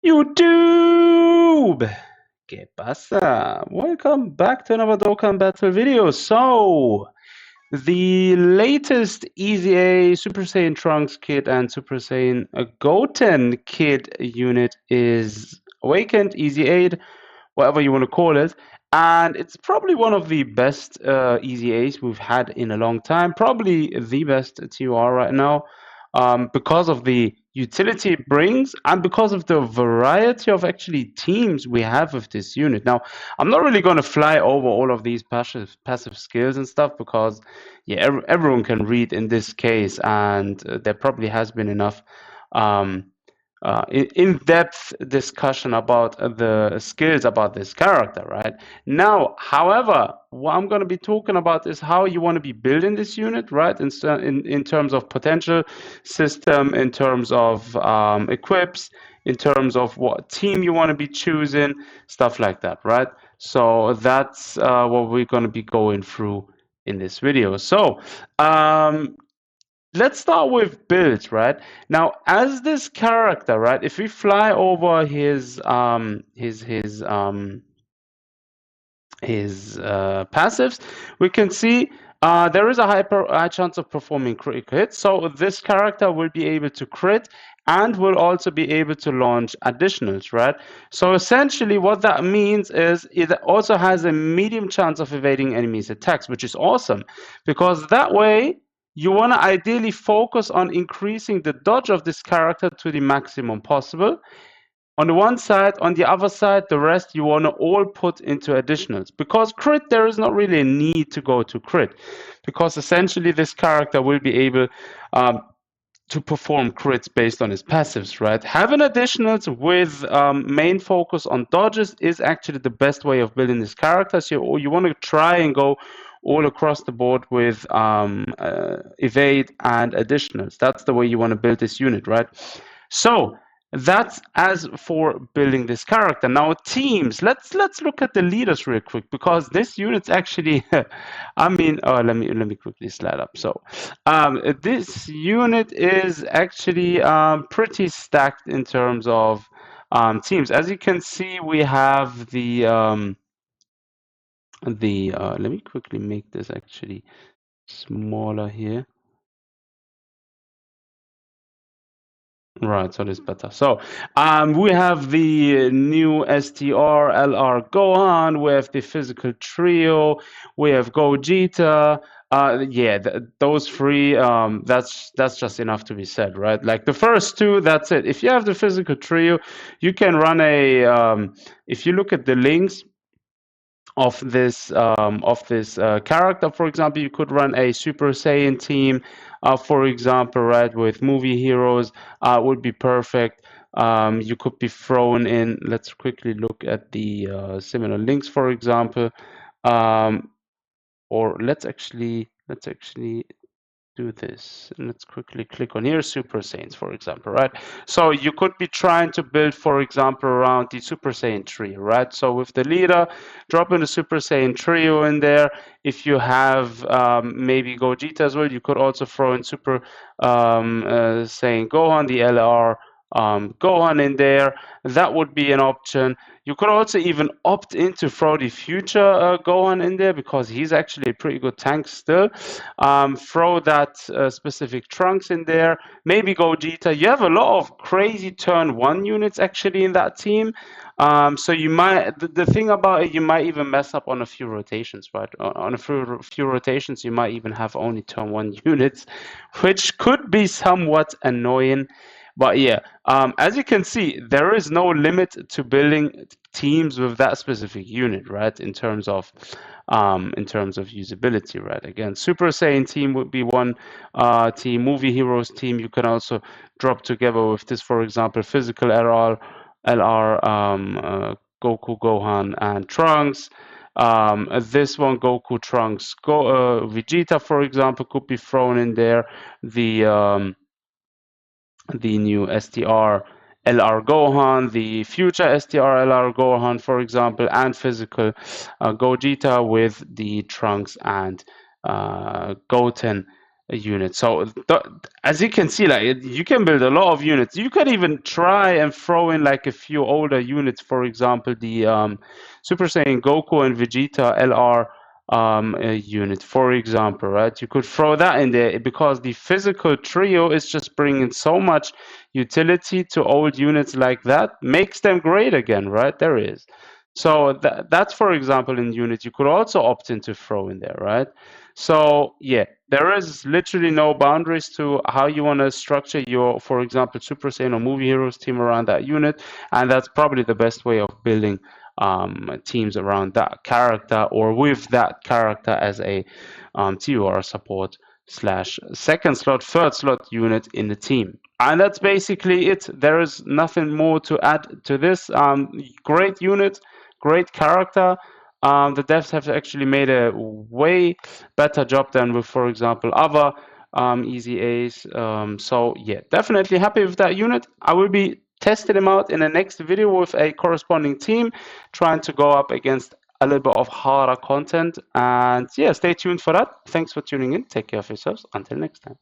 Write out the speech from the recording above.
YouTube! ¿Qué pasa? Welcome back to another Dokkan Battle video. So, the latest EZA Super Saiyan Trunks kit and Super Saiyan Goten kit unit is awakened, EZA'd, whatever you want to call it. And it's probably one of the best EZAs we've had in a long time. Probably the best TUR right now. Because of the utility it brings and because of the variety of actually teams we have with this unit. Now, I'm not really going to fly over all of these passive skills and stuff because, yeah, everyone can read in this case, and there probably has been enough in-depth discussion about the skills about this character, right? Now, however, what I'm going to be talking about is how you want to be building this unit, right? In terms of potential system, in terms of equips, in terms of what team you want to be choosing, stuff like that, right? So that's what we're going to be going through in this video. So let's start with builds, right? Now, as this character, right? If we fly over his passives, we can see there is a high chance of performing critical hits. So this character will be able to crit and will also be able to launch additionals, right? So essentially what that means is it also has a medium chance of evading enemies' attacks, which is awesome because that way you want to ideally focus on increasing the dodge of this character to the maximum possible. On the one side, on the other side, the rest you want to all put into additionals. Because crit, there is not really a need to go to crit. Because essentially this character will be able to perform crits based on his passives, right? Having additionals with main focus on dodges is actually the best way of building this character. So you want to try and go all across the board with evade and additionals. That's the way you want to build this unit, right? So that's as for building this character. Now teams, let's look at the leaders real quick because this unit's actually I mean, let me quickly slide up. So this unit is actually pretty stacked in terms of teams. As you can see, we have the let me quickly make this actually smaller here. Right, so it's better. So we have the new STR LR Gohan, we have the physical trio, we have Gogeta. Yeah, those three, that's just enough to be said, right? Like the first two, that's it. If you have the physical trio, you can run a if you look at the links of this character, for example, you could run a Super Saiyan team, for example, right, with movie heroes, would be perfect. You could be thrown in. Let's quickly look at the similar links, for example, or let's actually do this. And let's quickly click on here, Super Saiyans, for example, right? So you could be trying to build, for example, around the Super Saiyan trio, right? So with the leader, dropping the Super Saiyan trio in there. If you have maybe Gogeta as well, you could also throw in Super Saiyan Gohan, the LR Gohan in there. That would be an option. You could also even opt in to throw the future Gohan in there because he's actually a pretty good tank still. Throw that specific Trunks in there. Maybe Gogeta. You have a lot of crazy turn 1 units actually in that team. So you might, the thing about it, you might even mess up on a few rotations, right? On a few rotations, you might even have only turn 1 units, which could be somewhat annoying. But yeah, as you can see, there is no limit to building teams with that specific unit, right? In terms of usability, right? Again, Super Saiyan team would be one team. Movie Heroes team you can also drop together with this, for example, physical LR, Goku, Gohan, and Trunks. This one, Goku, Trunks, Vegeta, for example, could be thrown in there. The new STR LR Gohan, the future STR LR Gohan, for example, and physical Gogeta with the Trunks and Goten unit. So as you can see, like you can build a lot of units. You could even try and throw in like a few older units. For example, the Super Saiyan Goku and Vegeta LR unit, for example, right? You could throw that in there because the physical trio is just bringing so much utility to old units like that, makes them great again, right? There is. So that's, for example, in unit. You could also opt in to throw in there, right? So yeah, there is literally no boundaries to how you want to structure your, for example, Super Saiyan or Movie Heroes team around that unit, and that's probably the best way of building teams around that character or with that character as a TOR support slash second slot, third slot unit in the team. And that's basically it. There is nothing more to add to this. Great unit, great character. The devs have actually made a way better job than with, for example, other easy A's. So yeah, definitely happy with that unit. I will be testing them out in the next video with a corresponding team, trying to go up against a little bit of harder content. And yeah, stay tuned for that. Thanks for tuning in. Take care of yourselves. Until next time.